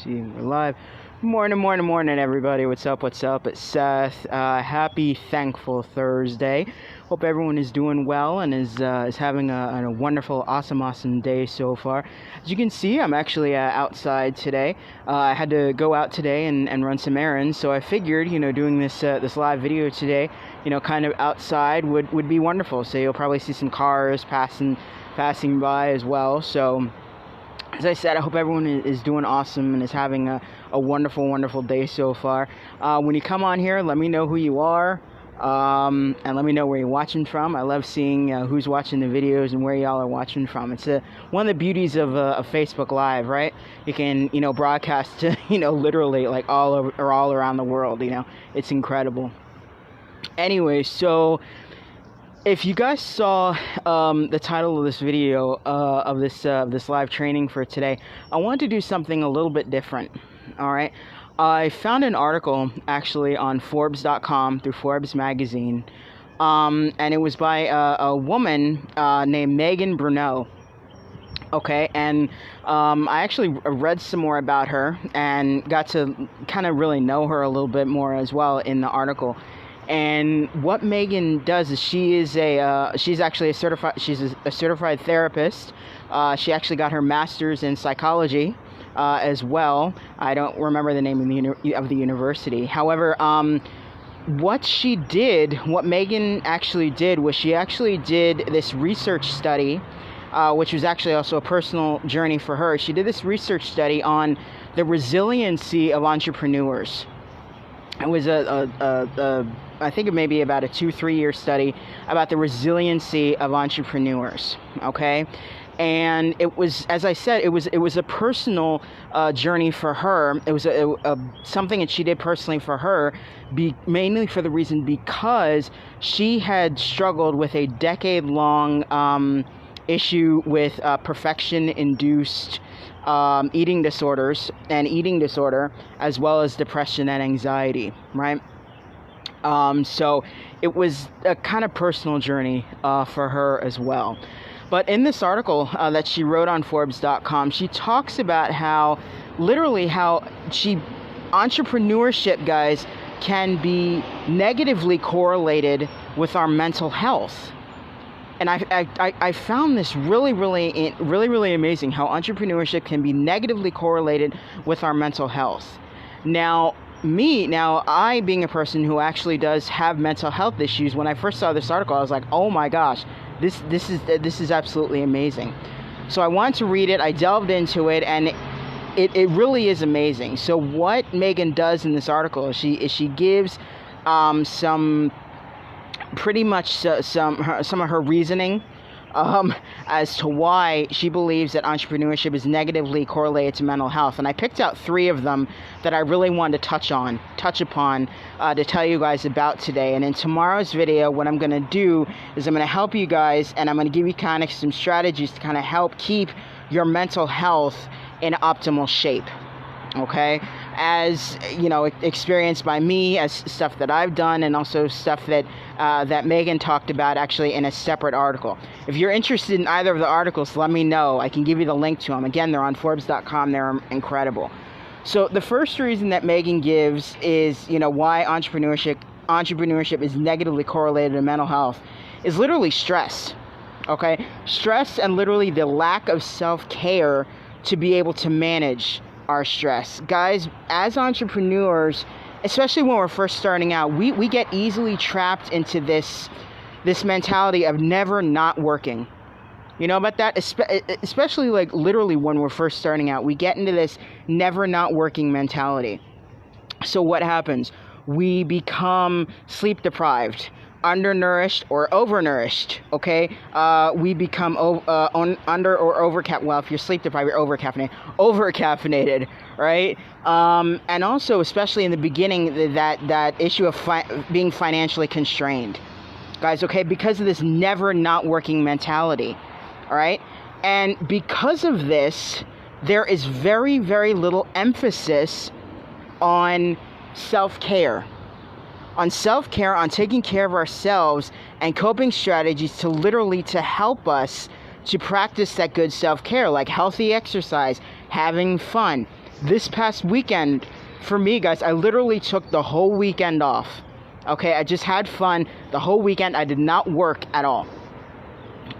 see, we're live. Morning, everybody. What's up? It's Seth. Happy Thankful Thursday. Hope everyone is doing well and is having a wonderful, awesome day so far. As you can see, I'm actually outside today. I had to go out today and run some errands, so I figured, doing this live video today, kind of outside would be wonderful. So you'll probably see some cars passing by as well. So, as I said, I hope everyone is doing awesome and is having a wonderful day so far. When you come on here, let me know who you are, and let me know where you're watching from. I love seeing who's watching the videos and where y'all are watching from. It's one of the beauties of Facebook Live, right? You can, broadcast to, literally like all around the world. It's incredible. Anyway, so if you guys saw the title of this video of this live training for today, I wanted to do something a little bit different. All right, I found an article actually on Forbes.com through Forbes magazine, and it was by a woman named Bruneau. Okay, and I actually read some more about her and got to kind of really know her a little bit more as well in the article. And what Megan does is she's actually a certified therapist. She actually got her master's in psychology as well. I don't remember the name of the university. However, what Megan actually did was she actually did this research study, which was actually also a personal journey for her. She did this research study on the resiliency of entrepreneurs. It was I think it may be about a 2-3 year study about the resiliency of entrepreneurs. Okay, and it was, as I said, it was a personal journey for her. It was something that she did personally for her, mainly for the reason because she had struggled with a decade-long issue with perfection-induced eating disorders and eating disorder, as well as depression and anxiety, right? So it was a kind of personal journey for her as well. But in this article that she wrote on Forbes.com, she talks about how entrepreneurship, guys, can be negatively correlated with our mental health. And I found this really amazing, how entrepreneurship can be negatively correlated with our mental health. Now, I being a person who actually does have mental health issues, when I first saw this article, I was like, oh my gosh, this is absolutely amazing. So I wanted to read it. I delved into it, and it really is amazing. So what Megan does in this article is she gives some of her reasoning as to why she believes that entrepreneurship is negatively correlated to mental health. And I picked out 3 of them that I really wanted to touch upon to tell you guys about today. And in tomorrow's video, what I'm going to do is I'm going to help you guys, and I'm going to give you kind of some strategies to kind of help keep your mental health in optimal shape. Okay, as experienced by me, as stuff that I've done, and also stuff that Megan talked about actually in a separate article. If you're interested in either of the articles, let me know. I can give you the link to them. Again, they're on Forbes.com. They're incredible. So the first reason that Megan gives is why entrepreneurship is negatively correlated to mental health is literally stress. Okay, stress and literally the lack of self-care to be able to manage our stress. Guys, as entrepreneurs, especially when we're first starting out, we get easily trapped into this mentality of never not working. You know about that? Especially like literally when we're first starting out, we get into this never not working mentality. So what happens? We become sleep deprived, undernourished or overnourished. Okay, we become under or overcaffeinated. Well, if you're sleep deprived, you're overcaffeinated, right? And also, especially in the beginning, that issue of being financially constrained, guys. Okay, because of this never not working mentality. All right, and because of this, there is very little emphasis on self-care. On self-care, on taking care of ourselves, and coping strategies to help us to practice that good self-care, like healthy exercise, having fun, This past weekend, for me, guys, I literally took the whole weekend off. Okay, I just had fun the whole weekend. I did not work at all.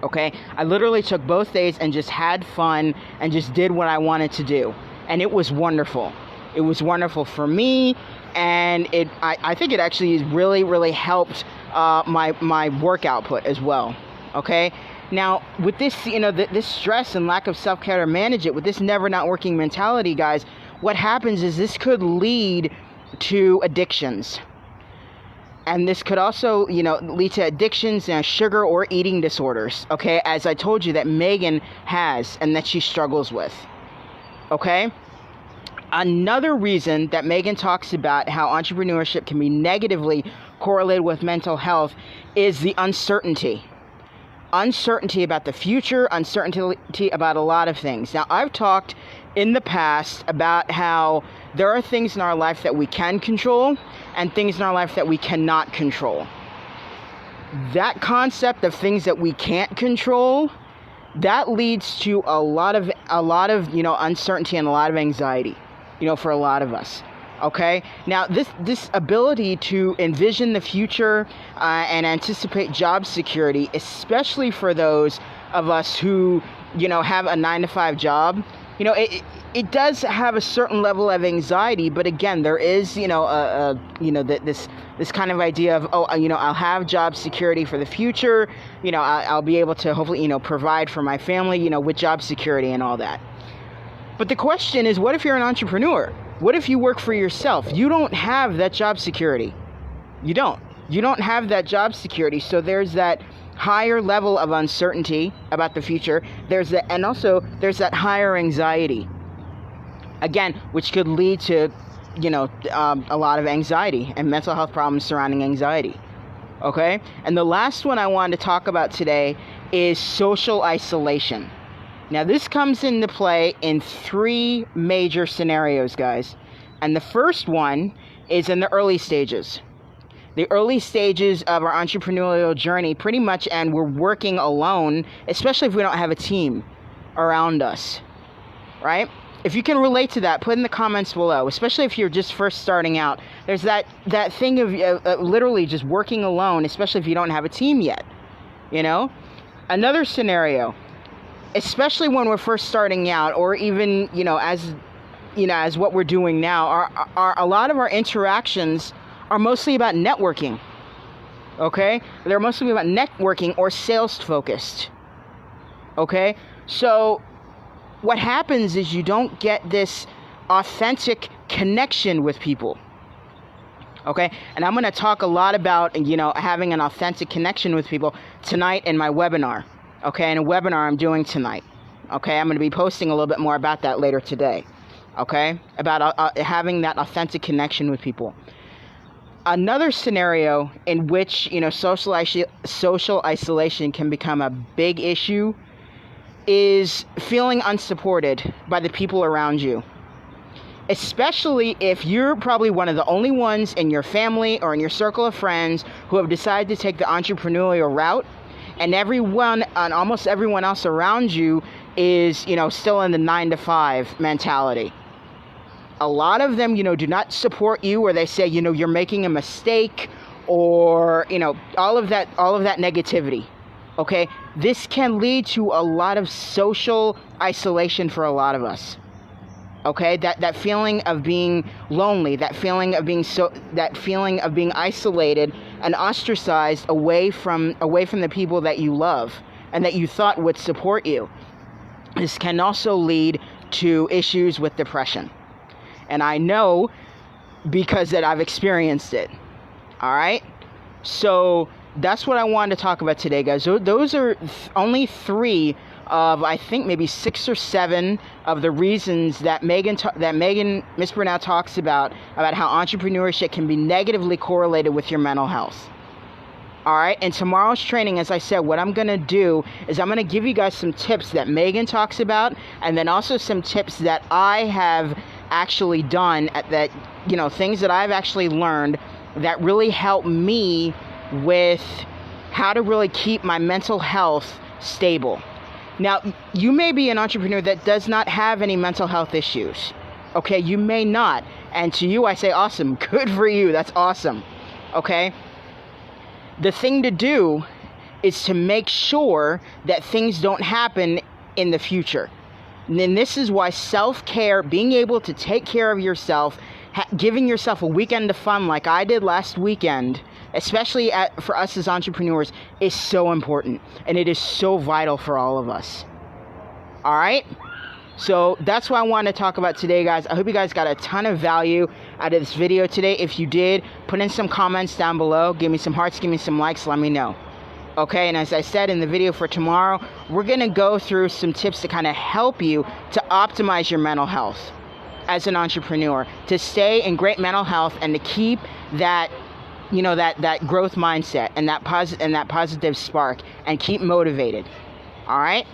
Okay, I literally took both days and just had fun and just did what I wanted to do. And it was wonderful. It was wonderful for me, and I think it actually really, really helped my work output as well. Okay, now with this, this stress and lack of self-care to manage it, with this never not working mentality, guys, what happens is this could lead to addictions. And this could also, lead to addictions and sugar or eating disorders, okay, as I told you that Megan has and that she struggles with, okay? Another reason that Megan talks about how entrepreneurship can be negatively correlated with mental health is the uncertainty. Uncertainty about the future, uncertainty about a lot of things. Now, I've talked in the past about how there are things in our life that we can control and things in our life that we cannot control. That concept of things that we can't control, that leads to a lot of uncertainty and a lot of anxiety, for a lot of us. Okay, now this ability to envision the future and anticipate job security, especially for those of us who have a 9-to-5 job, it does have a certain level of anxiety. But again, there is this kind of idea of I'll have job security for the future. I'll be able to hopefully provide for my family with job security and all that. But the question is, what if you're an entrepreneur? What if you work for yourself? You don't have that job security. You don't have that job security. So there's that higher level of uncertainty about the future. There's that higher anxiety. Again, which could lead to, a lot of anxiety and mental health problems surrounding anxiety. Okay? And the last one I wanted to talk about today is social isolation. Now, this comes into play in 3 major scenarios, guys. And the first one is in the early stages. The early stages of our entrepreneurial journey, pretty much, and we're working alone, especially if we don't have a team around us, right? If you can relate to that, put in the comments below, especially if you're just first starting out. There's that thing of literally just working alone, especially if you don't have a team yet, Another scenario, especially when we're first starting out, or even, as what we're doing now, are a lot of our interactions are mostly about networking, okay? They're mostly about networking or sales focused, okay? So what happens is you don't get this authentic connection with people, okay? And I'm going to talk a lot about, having an authentic connection with people tonight in my webinar. Okay, in a webinar I'm doing tonight. Okay, I'm going to be posting a little bit more about that later today. Okay, about having that authentic connection with people. Another scenario in which, social isolation can become a big issue is feeling unsupported by the people around you. Especially if you're probably one of the only ones in your family or in your circle of friends who have decided to take the entrepreneurial route. And almost everyone else around you is, still in the 9-to-5 mentality. A lot of them, do not support you, or they say, you're making a mistake, or, all of that negativity. Okay, this can lead to a lot of social isolation for a lot of us. Okay, that feeling of being lonely, that feeling of being isolated and ostracized away from the people that you love and that you thought would support you. This can also lead to issues with depression. And I know because that I've experienced it. All right? So that's what I wanted to talk about today, guys. Those are only 3 of, I think, maybe 6 or 7 of the reasons that Miss Bruneau talks about how entrepreneurship can be negatively correlated with your mental health. All right, in tomorrow's training, as I said, what I'm going to do is I'm going to give you guys some tips that Megan talks about, and then also some tips that I have actually done things that I've actually learned that really help me with how to really keep my mental health stable. Now, you may be an entrepreneur that does not have any mental health issues, Okay, you may not. And to you, I say, awesome. Good for you. That's awesome. Okay? The thing to do is to make sure that things don't happen in the future. And then this is why self-care, being able to take care of yourself, giving yourself a weekend of fun like I did last weekend, especially for us as entrepreneurs, is so important. And it is so vital for all of us. All right? So that's what I want to talk about today, guys. I hope you guys got a ton of value out of this video today. If you did, put in some comments down below. Give me some hearts, give me some likes, let me know. Okay, and as I said in the video for tomorrow, we're going to go through some tips to kind of help you to optimize your mental health as an entrepreneur, to stay in great mental health and to keep that, you know, that growth mindset and that positive spark and keep motivated. All right?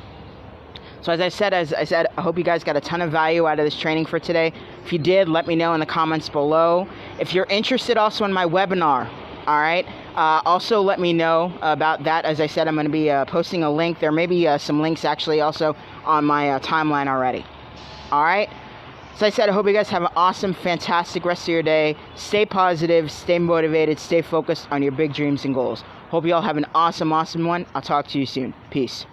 So as I said, I hope you guys got a ton of value out of this training for today. If you did, let me know in the comments below. If you're interested also in my webinar, all right, also let me know about that. As I said, I'm going to be posting a link. There may be some links actually also on my timeline already. All right. So I said, I hope you guys have an awesome, fantastic rest of your day. Stay positive, stay motivated, stay focused on your big dreams and goals. Hope you all have an awesome, awesome one. I'll talk to you soon. Peace.